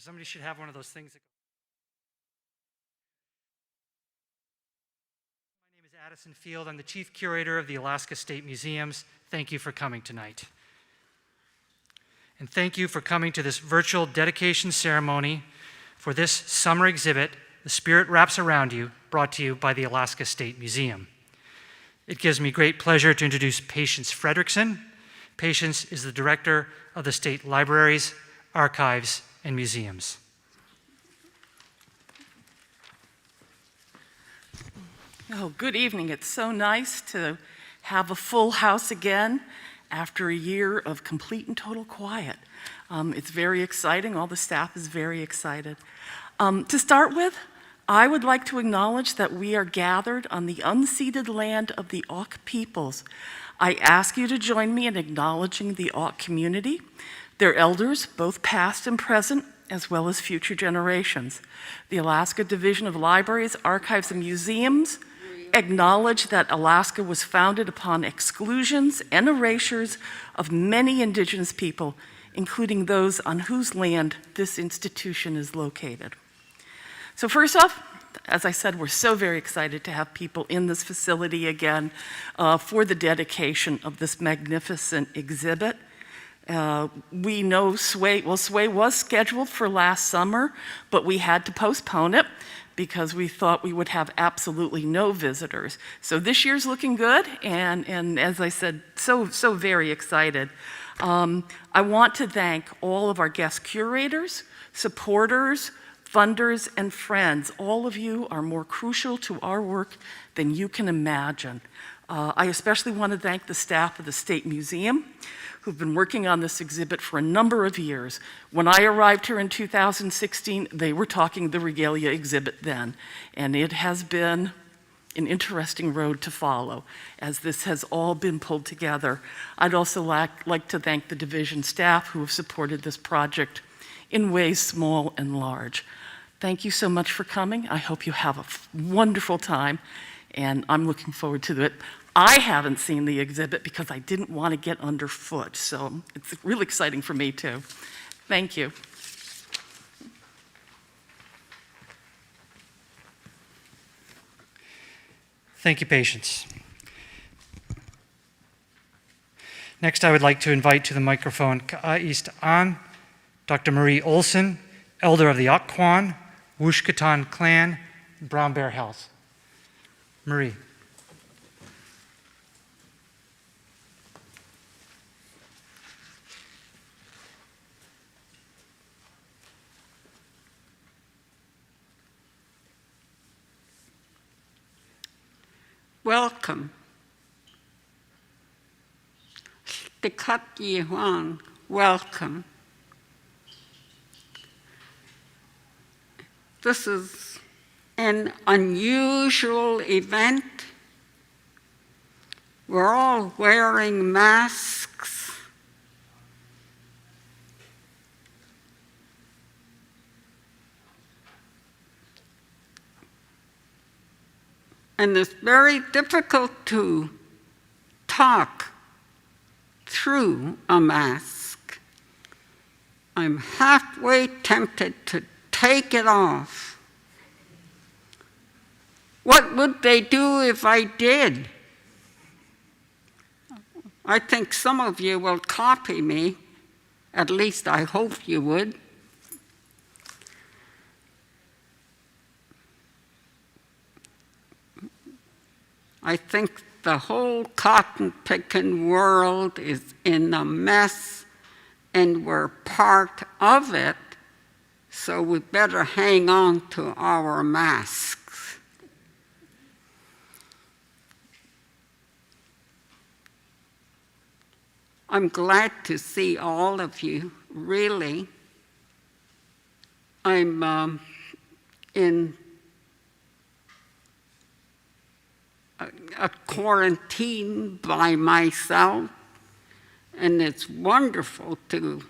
So somebody should have one of those things. My name is Addison Field. I'm the Chief Curator of the Alaska State Museums. Thank you for coming tonight. And thank you for coming to this virtual dedication ceremony for this summer exhibit, The Spirit Wraps Around You, brought to you by the Alaska State Museum. It gives me great pleasure to introduce Patience Fredrickson. Patience is the Director of the State Libraries, Archives, and Museums. Oh, good evening. It's so nice to have a full house again after a year of complete and total quiet. It's very exciting. All the staff is very excited. To start with, I would like to acknowledge that we are gathered on the unceded land of the Auk peoples. I ask you to join me in acknowledging the Auk community, their elders, both past and present, as well as future generations. The Alaska Division of Libraries, Archives, and Museums acknowledge that Alaska was founded upon exclusions and erasures of many Indigenous people, including those on whose land this institution is located. So first off, as I said, we're so very excited to have people in this facility again for the dedication of this magnificent exhibit. We know Sway was scheduled for last summer, but we had to postpone it because we thought we would have absolutely no visitors. So this year's looking good, and as I said, so very excited. I want to thank all of our guest curators, supporters, funders, and friends. All of you are more crucial to our work than you can imagine. I especially want to thank the staff of the State Museum, who've been working on this exhibit for a number of years. When I arrived here in 2016, they were talking the regalia exhibit then, and it has been an interesting road to follow as this has all been pulled together. I'd also like to thank the division staff who have supported this project in ways small and large. Thank you so much for coming. I hope you have a wonderful time, and I'm looking forward to it. I haven't seen the exhibit because I didn't want to get underfoot, so it's really exciting for me too. Thank you. Thank you, Patience. Next, I would like to invite to the microphone Ka'ist An, Dr. Marie Olson, Elder of the Okwan, Wushkatan Clan, Brown Bear Health. Marie. Welcome. Chilkat Yehuan, welcome. This is an unusual event. We're all wearing masks. And it's very difficult to talk through a mask. I'm halfway tempted to take it off. What would they do if I did? I think some of you will copy me. At least I hope you would. I think the whole cotton picking world is in a mess, and we're part of it, so we better hang on to our masks. I'm glad to see all of you, really. I'm in a quarantine by myself, and it's wonderful to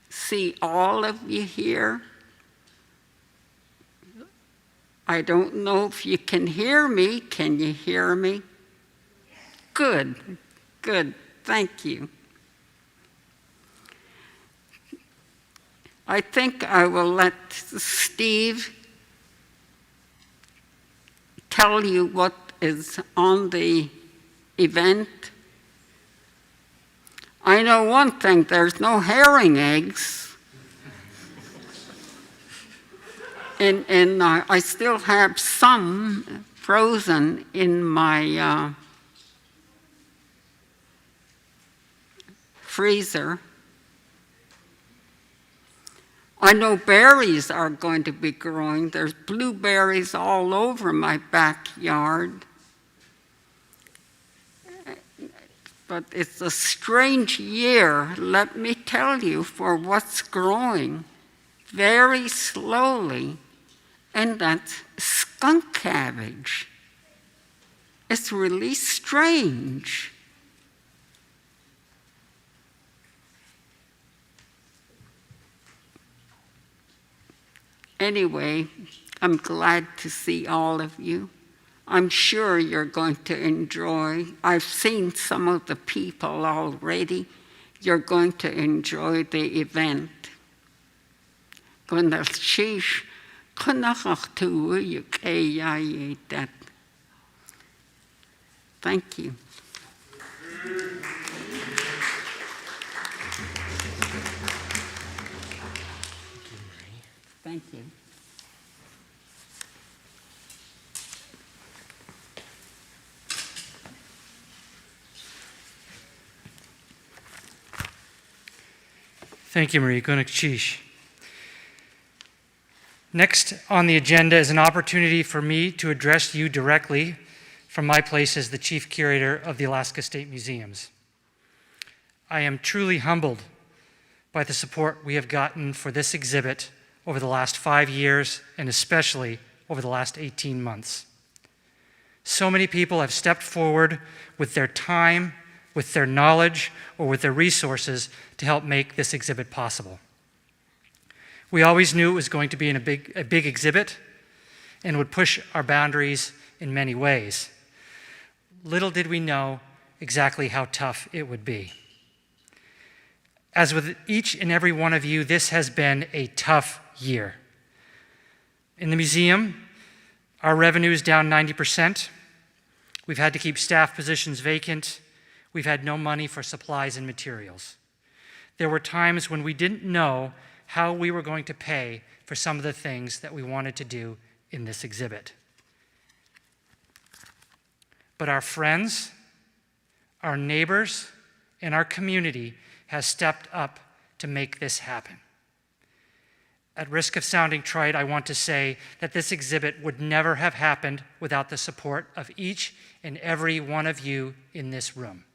see all of you here. I don't know if you can hear me. Can you hear me? Good, good, thank you. I think I will let Steve tell you what is on the event. I know one thing, there's no herring eggs. And I still have some frozen in my freezer. I know berries are going to be growing. There's blueberries all over my backyard. But it's a strange year, let me tell you, for what's growing very slowly, and that's skunk cabbage. It's really strange. Anyway, I'm glad to see all of you. I'm sure you're going to enjoy. I've seen some of the people already. You're going to enjoy the event. Thank you. Thank you. Thank you, Marie. Gunakshish. Next on the agenda is an opportunity for me to address you directly from my place as the Chief Curator of the Alaska State Museums. I am truly humbled by the support we have gotten for this exhibit over the last 5 years, and especially over the last 18 months. So many people have stepped forward with their time, with their knowledge, or with their resources to help make this exhibit possible. We always knew it was going to be a big exhibit and would push our boundaries in many ways. Little did we know exactly how tough it would be. As with each and every one of you, this has been a tough year. In the museum, our revenue is down 90%. We've had to keep staff positions vacant. We've had no money for supplies and materials. There were times when we didn't know how we were going to pay for some of the things that we wanted to do in this exhibit. But our friends, our neighbors, and our community has stepped up to make this happen. At risk of sounding trite, I want to say that this exhibit would never have happened without the support of each and every one of you in this room,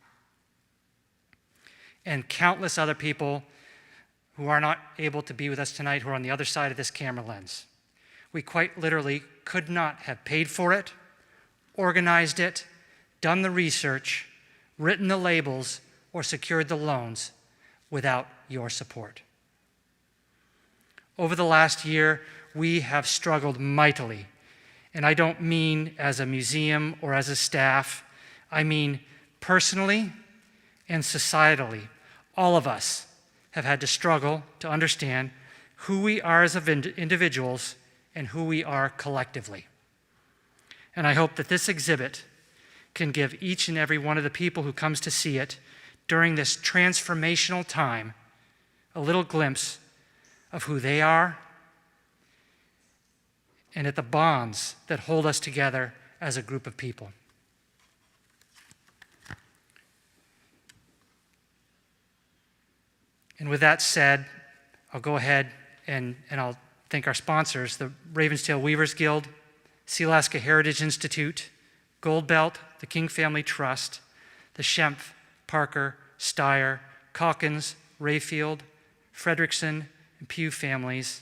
and countless other people who are not able to be with us tonight, who are on the other side of this camera lens. We quite literally could not have paid for it, organized it, done the research, written the labels, or secured the loans without your support. Over the last year, we have struggled mightily, and I don't mean as a museum or as a staff. I mean personally and societally. All of us have had to struggle to understand who we are as individuals and who we are collectively. And I hope that this exhibit can give each and every one of the people who comes to see it during this transformational time a little glimpse of who they are and at the bonds that hold us together as a group of people. And with that said, I'll go ahead and I'll thank our sponsors, the Ravenstail Weavers Guild, Sealaska Heritage Institute, Gold Belt, the King Family Trust, the Schempf, Parker, Steyer, Calkins, Rayfield, Frederickson, and Pugh families,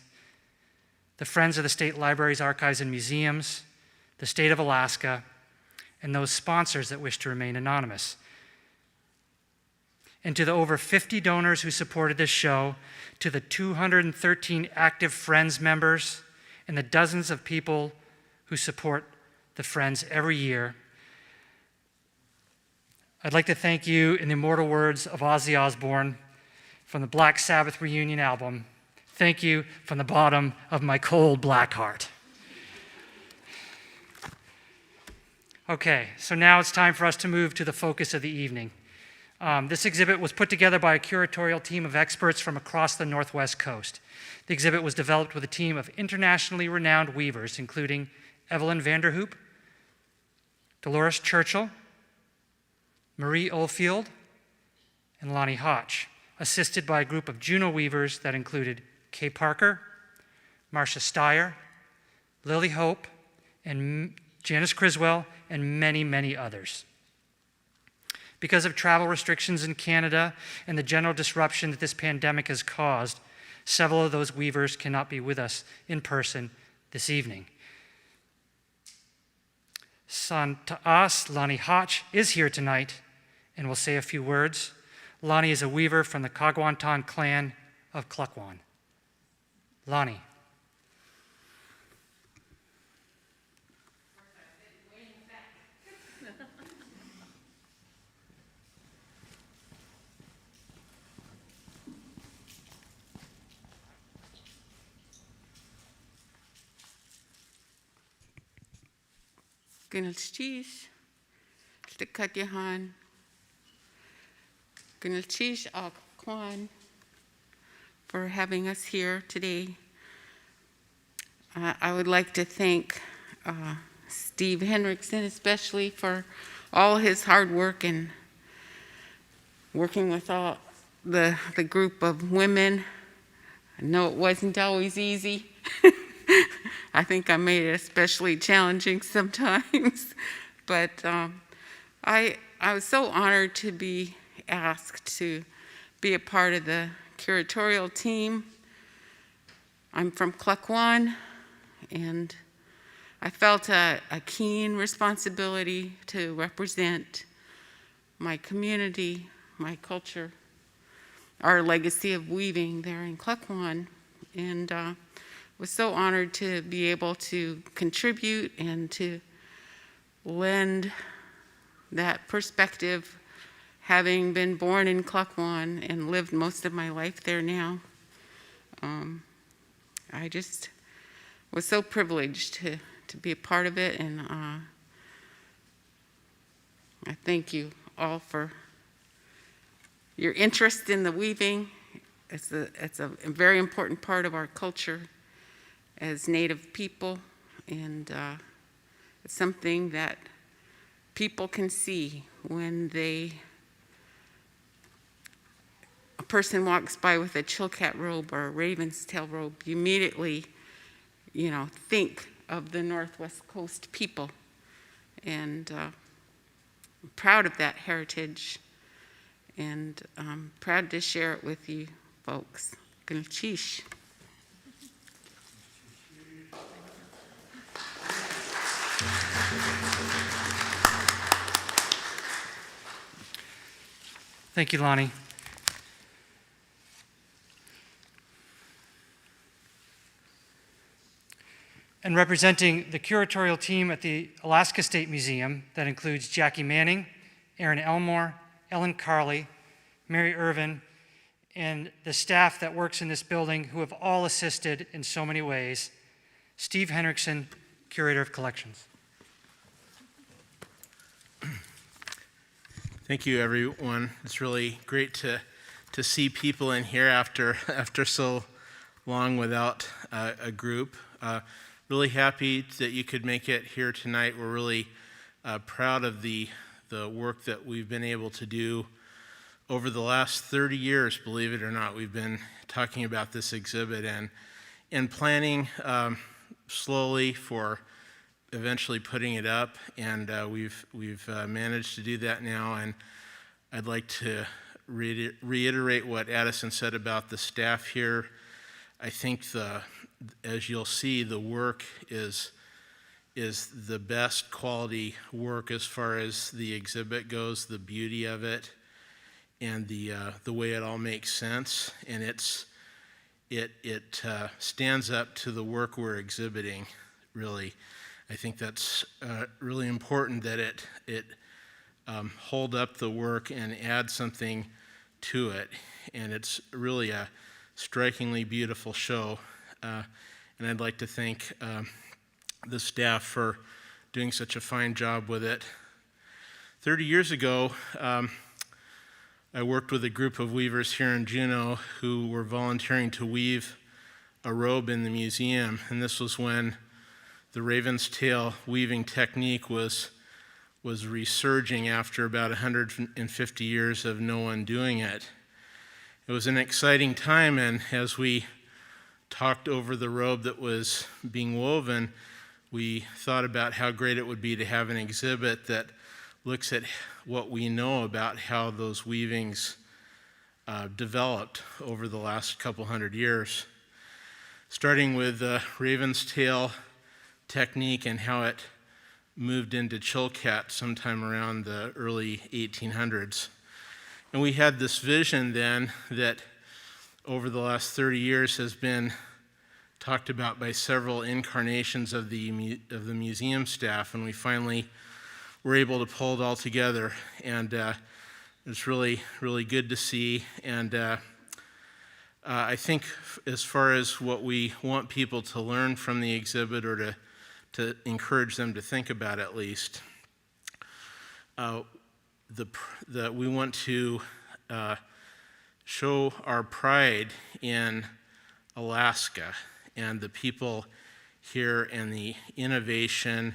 the Friends of the State Libraries, Archives, and Museums, the State of Alaska, and those sponsors that wish to remain anonymous. And to the over 50 donors who supported this show, to the 213 active Friends members, and the dozens of people who support the Friends every year, I'd like to thank you in the immortal words of Ozzy Osbourne from the Black Sabbath reunion album, Thank you from the bottom of my cold black heart. Okay, so now it's time for us to move to the focus of the evening. This exhibit was put together by a curatorial team of experts from across the Northwest Coast. The exhibit was developed with a team of internationally renowned weavers, including Evelyn Vanderhoop, Dolores Churchill, Marie Oldfield, and Lonnie Hotch, assisted by a group of Juno weavers that included Kay Parker, Marcia Steyer, Lily Hope, and Janice Criswell, and many, many others. Because of travel restrictions in Canada and the general disruption that this pandemic has caused, several of those weavers cannot be with us in person this evening. Son to us, Lonnie Hotch, is here tonight and will say a few words. Lonnie is a weaver from the Kagwantan clan of Klukwan. Lonnie. Gnilchish, Stikatyahan, Gnilchish Kwan, for having us here today. I would like to thank Steve Henriksen especially for all his hard work and working with all the group of women. I know it wasn't always easy. I think I made it especially challenging sometimes, but I was so honored to be asked to be a part of the curatorial team. I'm from Klukwan, and I felt a keen responsibility to represent my community, my culture, our legacy of weaving there in Klukwan, and was so honored to be able to contribute and to lend that perspective, having been born in Klukwan and lived most of my life there now. I just was so privileged to be a part of it, and I thank you all for your interest in the weaving. It's a very important part of our culture as Native people, and it's something that people can see when a person walks by with a Chilkat robe or a Ravenstail robe. You immediately, think of the Northwest Coast people, and I'm proud of that heritage, and I'm proud to share it with you folks. Gnilchish. Thank you, Lonnie. And representing the curatorial team at the Alaska State Museum, that includes Jackie Manning, Erin Elmore, Ellen Carley, Mary Irvin, and the staff that works in this building who have all assisted in so many ways. Steve Henriksen, Curator of Collections. Thank you, everyone. It's really great to see people in here after so long without a group. Really happy that you could make it here tonight. We're really proud of the work that we've been able to do over the last 30 years, believe it or not. We've been talking about this exhibit and planning slowly for eventually putting it up, and we've managed to do that now. And I'd like to reiterate what Addison said about the staff here. I think as you'll see, the work is the best quality work as far as the exhibit goes, the beauty of it, and the way it all makes sense, and it stands up to the work we're exhibiting. Really, I think that's really important that it hold up the work and add something to it, and it's really a strikingly beautiful show. And I'd like to thank the staff for doing such a fine job with it. 30 years ago, I worked with a group of weavers here in Juneau who were volunteering to weave a robe in the museum, and this was when the Ravenstail weaving technique was resurging after about 150 years of no one doing it. It was an exciting time, and as we talked over the robe that was being woven, we thought about how great it would be to have an exhibit that looks at what we know about how those weavings developed over the last couple hundred years. Starting with the Ravenstail technique and how it moved into Chilkat sometime around the early 1800s. And we had this vision then that over the last 30 years has been talked about by several incarnations of the museum staff, and we finally were able to pull it all together, and it's really, really good to see. And I think as far as what we want people to learn from the exhibit, or to encourage them to think about at least, we want to show our pride in Alaska and the people here, and the innovation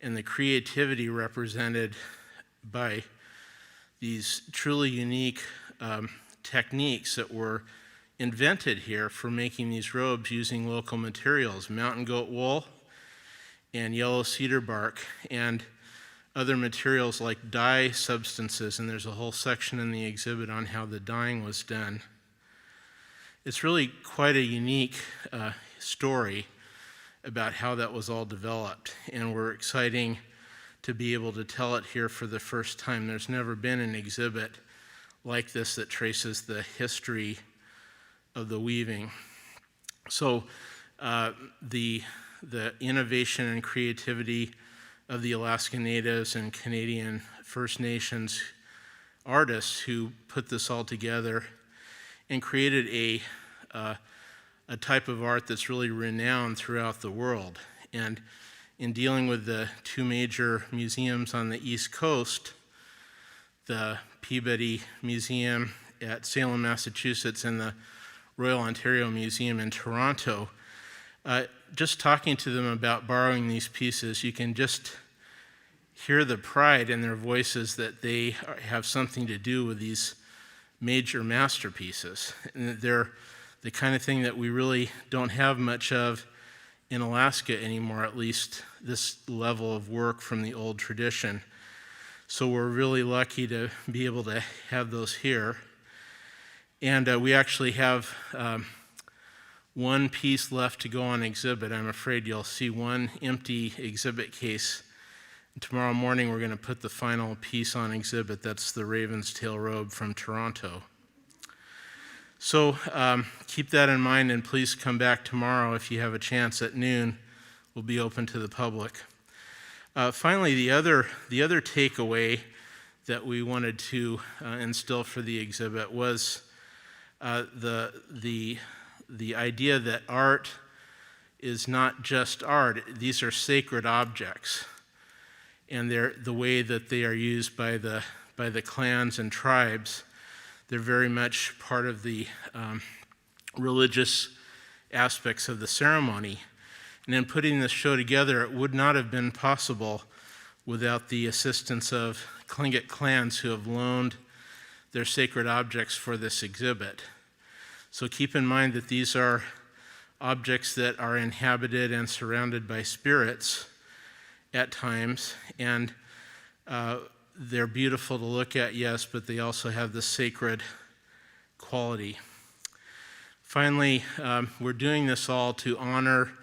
and the creativity represented by these truly unique techniques that were invented here for making these robes using local materials, mountain goat wool and yellow cedar bark, and other materials like dye substances, and there's a whole section in the exhibit on how the dyeing was done. It's really quite a unique story about how that was all developed, and we're excited to be able to tell it here for the first time. There's never been an exhibit like this that traces the history of the weaving. So the innovation and creativity of the Alaska Natives and Canadian First Nations artists who put this all together and created a type of art that's really renowned throughout the world. And in dealing with the two major museums on the East Coast, the Peabody Museum at Salem, Massachusetts, and the Royal Ontario Museum in Toronto, just talking to them about borrowing these pieces, you can just hear the pride in their voices that they have something to do with these major masterpieces. And they're the kind of thing that we really don't have much of in Alaska anymore, at least this level of work from the old tradition. So we're really lucky to be able to have those here. And we actually have one piece left to go on exhibit. I'm afraid you'll see one empty exhibit case. And tomorrow morning we're going to put the final piece on exhibit. That's the Ravenstail robe from Toronto. So keep that in mind, and please come back tomorrow if you have a chance at noon. We'll be open to the public. Finally, the other takeaway that we wanted to instill for the exhibit was the idea that art is not just art. These are sacred objects, and they're the way that they are used by the clans and tribes. They're very much part of the religious aspects of the ceremony. And in putting this show together, it would not have been possible without the assistance of Tlingit clans who have loaned their sacred objects for this exhibit. So keep in mind that these are objects that are inhabited and surrounded by spirits at times, and they're beautiful to look at, yes, but they also have the sacred quality. Finally, we're doing this all to honor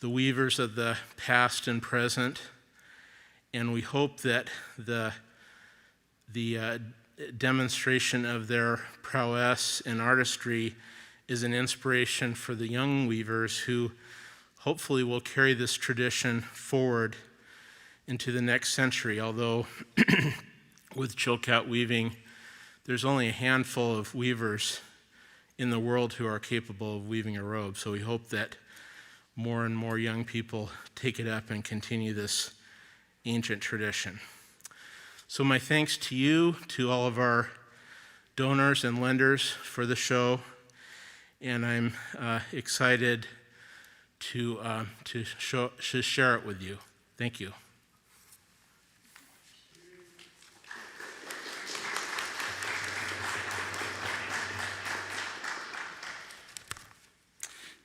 the weavers of the past and present, and we hope that the demonstration of their prowess and artistry is an inspiration for the young weavers who hopefully will carry this tradition forward into the next century, although with Chilkat weaving, there's only a handful of weavers in the world who are capable of weaving a robe. So we hope that more and more young people take it up and continue this ancient tradition. So my thanks to you, to all of our donors and lenders for the show, and I'm excited to share it with you. Thank you.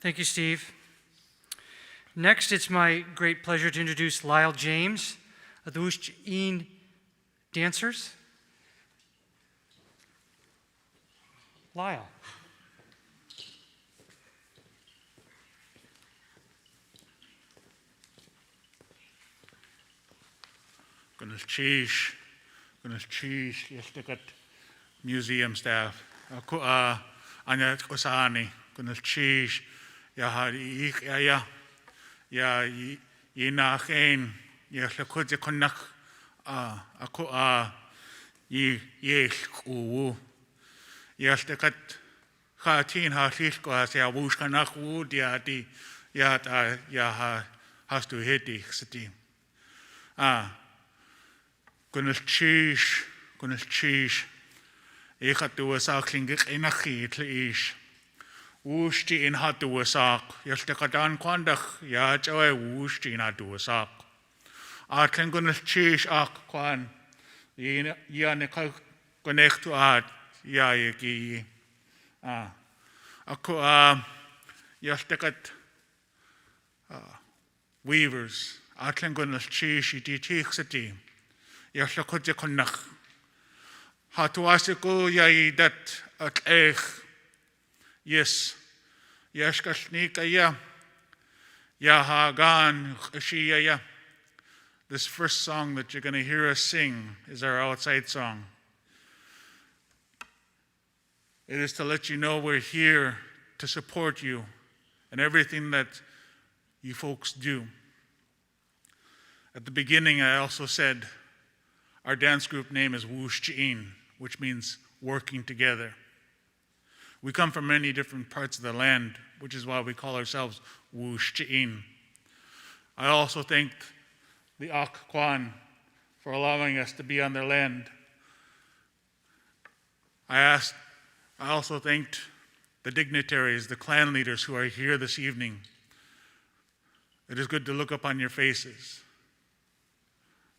Thank you, Steve. Next, it's my great pleasure to introduce Lyle James, the Wusht'in dancers. Lyle. Goodness cheese, yes, they got museum staff. Aku anya kosani, goodness cheese, ya hari ya yina kain, ya lakuti konak, aku yes kuwu, yes they got hatin hasis ko ya wush kanak wu dia di ya ta ya has to hit the city. Goodness cheese. Ik had de zaak klingig in een giet is. Woest die in had de zaak. Yes, de gedaan kwandig. Ja, joe woest die had de zaak. Kan goodness cheese ak kwan. Ja, ne kan connect to art. Ja, je gie. Aku yes, de gat weavers. Kan goodness cheese die teach city. Yes, the could you connect. Hatuasiku yai dat at ech. Yes, kasnika ya. Yahagan shiya. This first song that you're going to hear us sing is our outside song. It is to let you know we're here to support you and everything that you folks do. At the beginning, I also said, our dance group name is Wusht'in, which means working together. We come from many different parts of the land, which is why we call ourselves Wusht'in. I also thanked the Ak Kwan for allowing us to be on their land. I also thanked the dignitaries, the clan leaders who are here this evening. It is good to look upon your faces.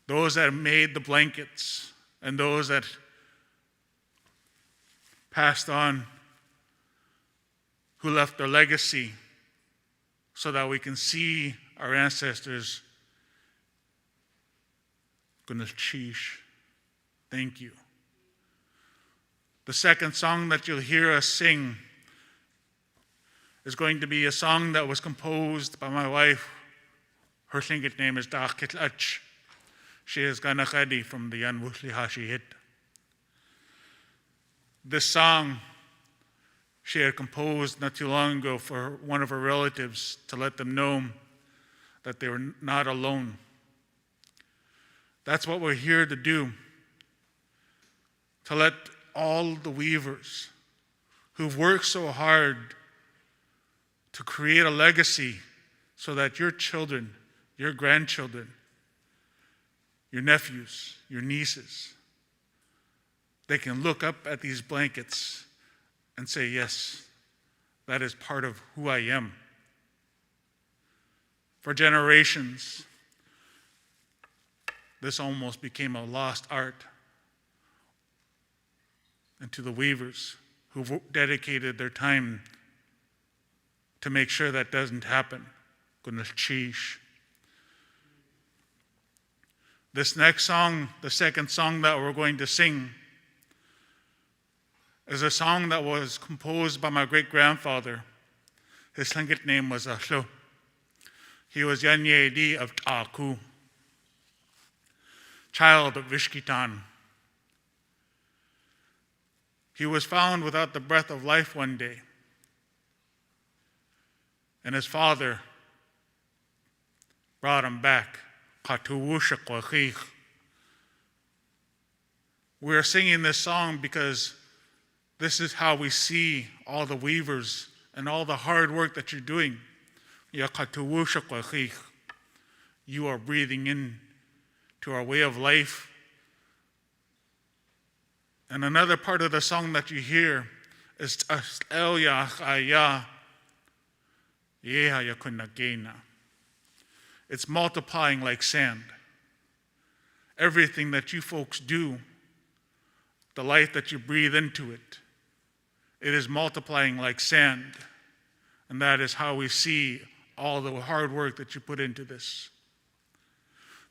Those that made the blankets and those that passed on, who left their legacy so that we can see our ancestors. Goodness cheesh. Thank you. The second song that you'll hear us sing is going to be a song that was composed by my wife. Her Tlingit name is Chilkat and Ravenstail. She is Ganachadi from the Yanwushli Hashi hit. This song she had composed not too long ago for one of her relatives to let them know that they were not alone. That's what we're here to do, to let all the weavers who've worked so hard to create a legacy so that your children, your grandchildren, your nephews, your nieces, they can look up at these blankets and say, yes, that is part of who I am. For generations, this almost became a lost art. And to the weavers who've dedicated their time to make sure that doesn't happen, goodness cheesh. This next song, the second song that we're going to sing, is a song that was composed by my great-grandfather. His Tlingit name was Asho. He was Yanyedi of Ta'ku, child of Vishkitan. He was found without the breath of life one day, and his father brought him back. We are singing this song because This is how we see all the weavers and all the hard work that you're doing. You are breathing in to our way of life. And another part of the song that you hear is it's multiplying like sand. Everything that you folks do, the life that you breathe into it, it is multiplying like sand. And that is how we see all the hard work that you put into this.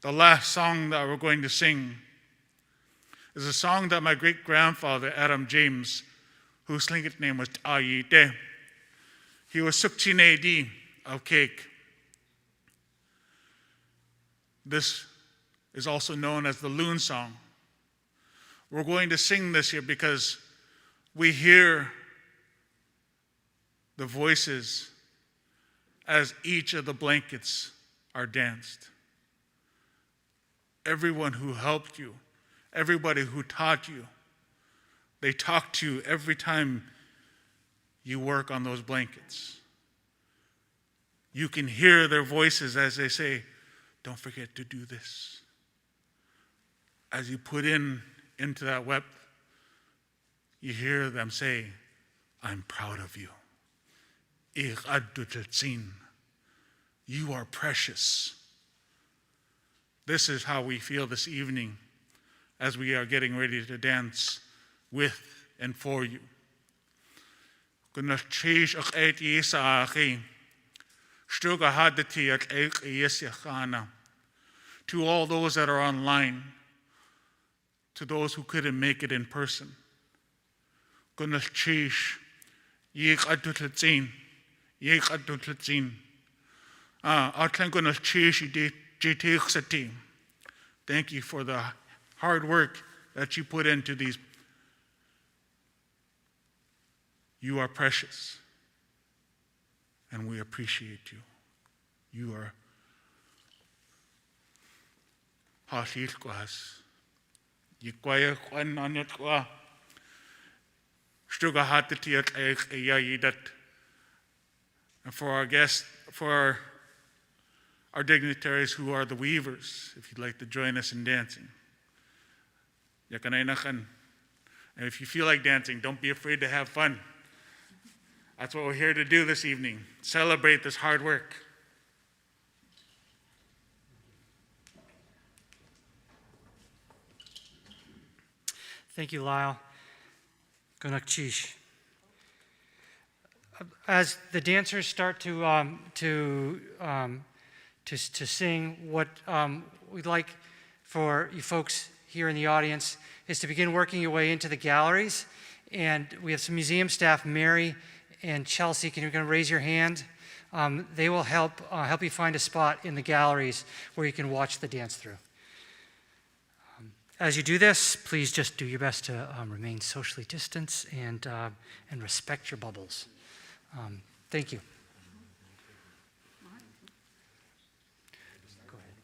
The last song that we're going to sing is a song that my great-grandfather, Adam James, whose Tlingit name was Ayite, he was Sukchinedi of cake. This is also known as the Loon Song. We're going to sing this here because we hear the voices as each of the blankets are danced. Everyone who helped you, everybody who taught you, they talk to you every time you work on those blankets. You can hear their voices as they say, don't forget to do this. As you put into that web, you hear them say, I'm proud of you. You are precious. This is how we feel this evening as we are getting ready to dance with and for you. To all those that are online, to those who couldn't make it in person, thank you for the hard work that you put into these. You are precious, and we appreciate you. You are and for our guests, for our dignitaries who are the weavers, if you'd like to join us in dancing. And if you feel like dancing, don't be afraid to have fun. That's what we're here to do this evening. Celebrate this hard work. Thank you, Lyle. Gunakchish. As the dancers start to sing, what we'd like for you folks here in the audience is to begin working your way into the galleries. And we have some museum staff, Mary and Chelsea. Can you raise your hand? They will help you find a spot in the galleries where you can watch the dance through. As you do this, please just do your best to remain socially distanced and respect your bubbles. Thank you. Go ahead.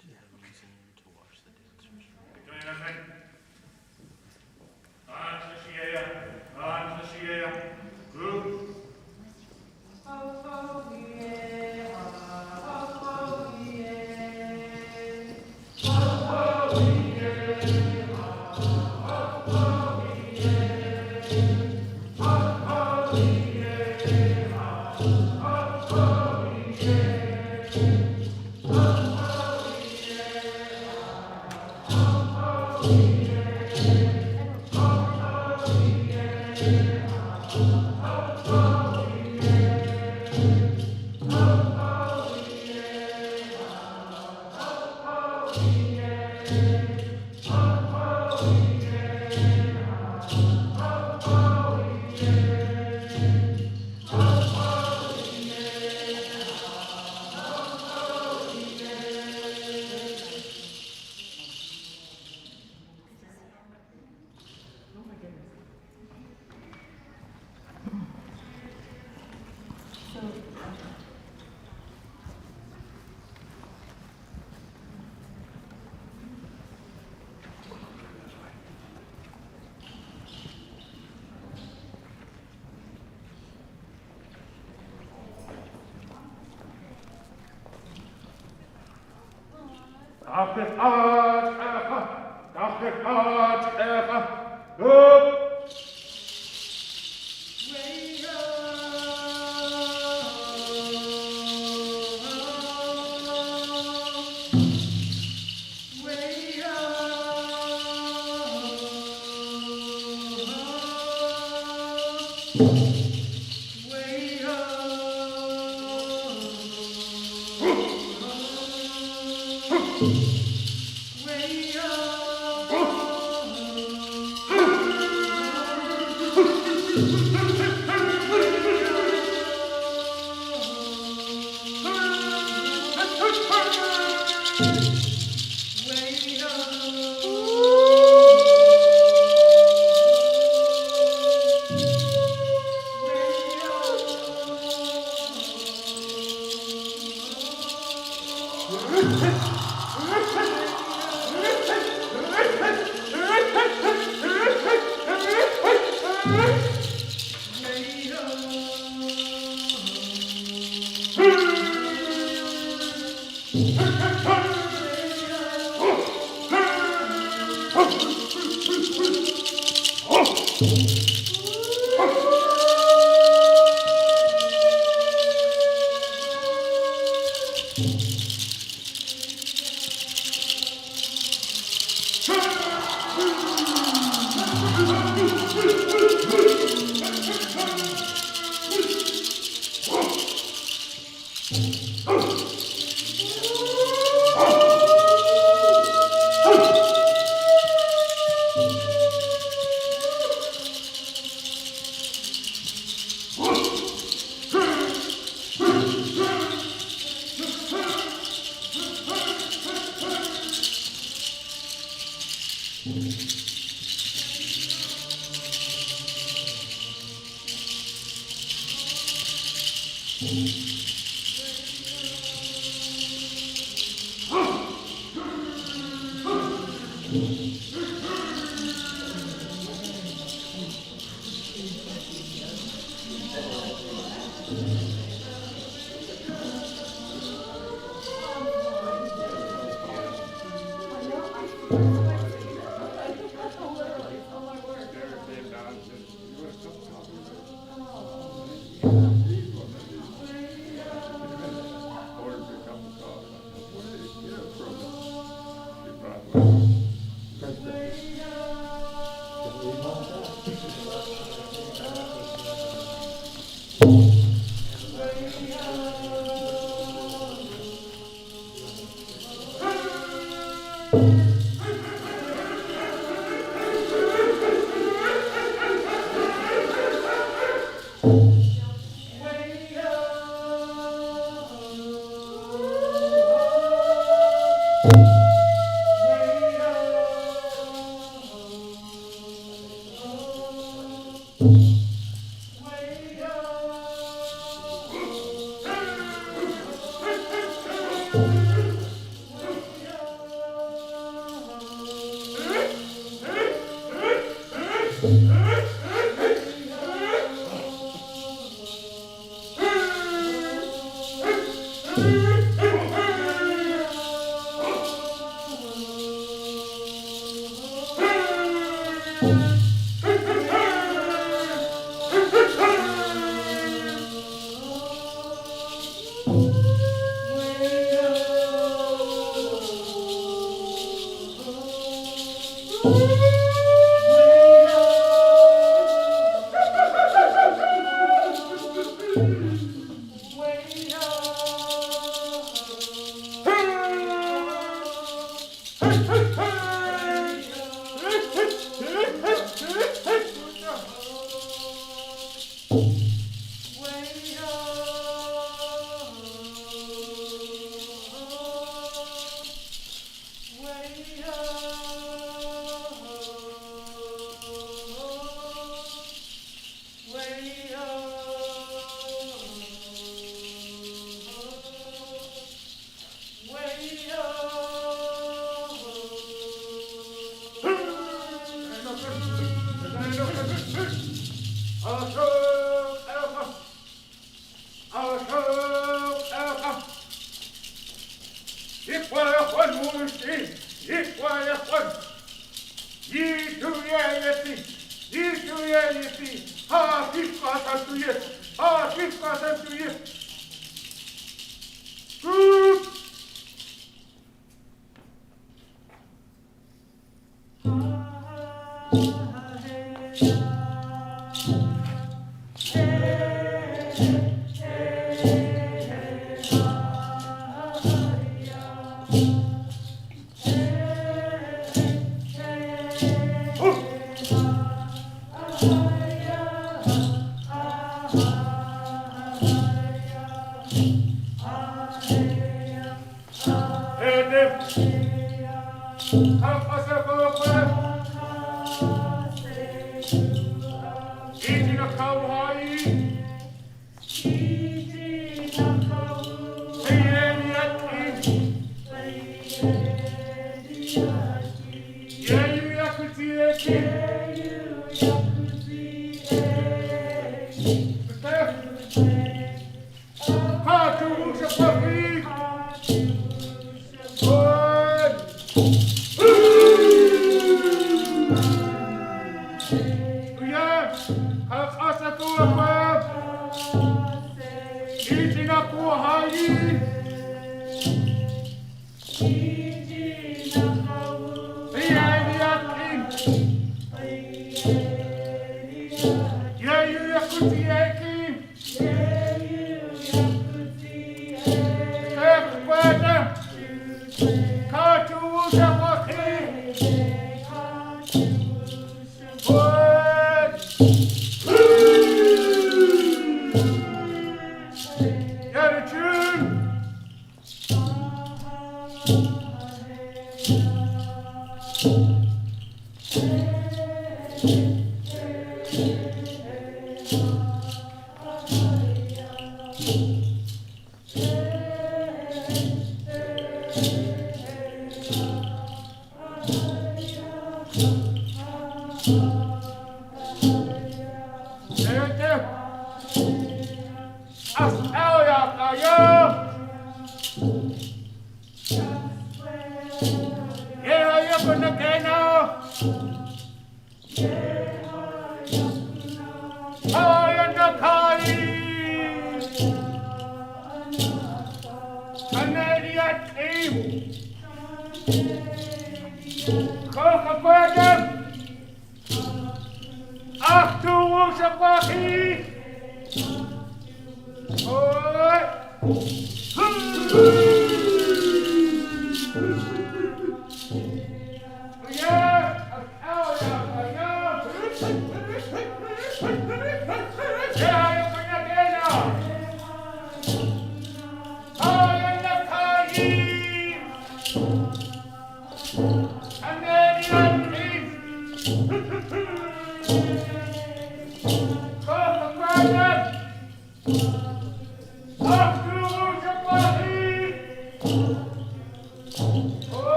Ah, Chilkat and Ravenstail.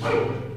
Ho!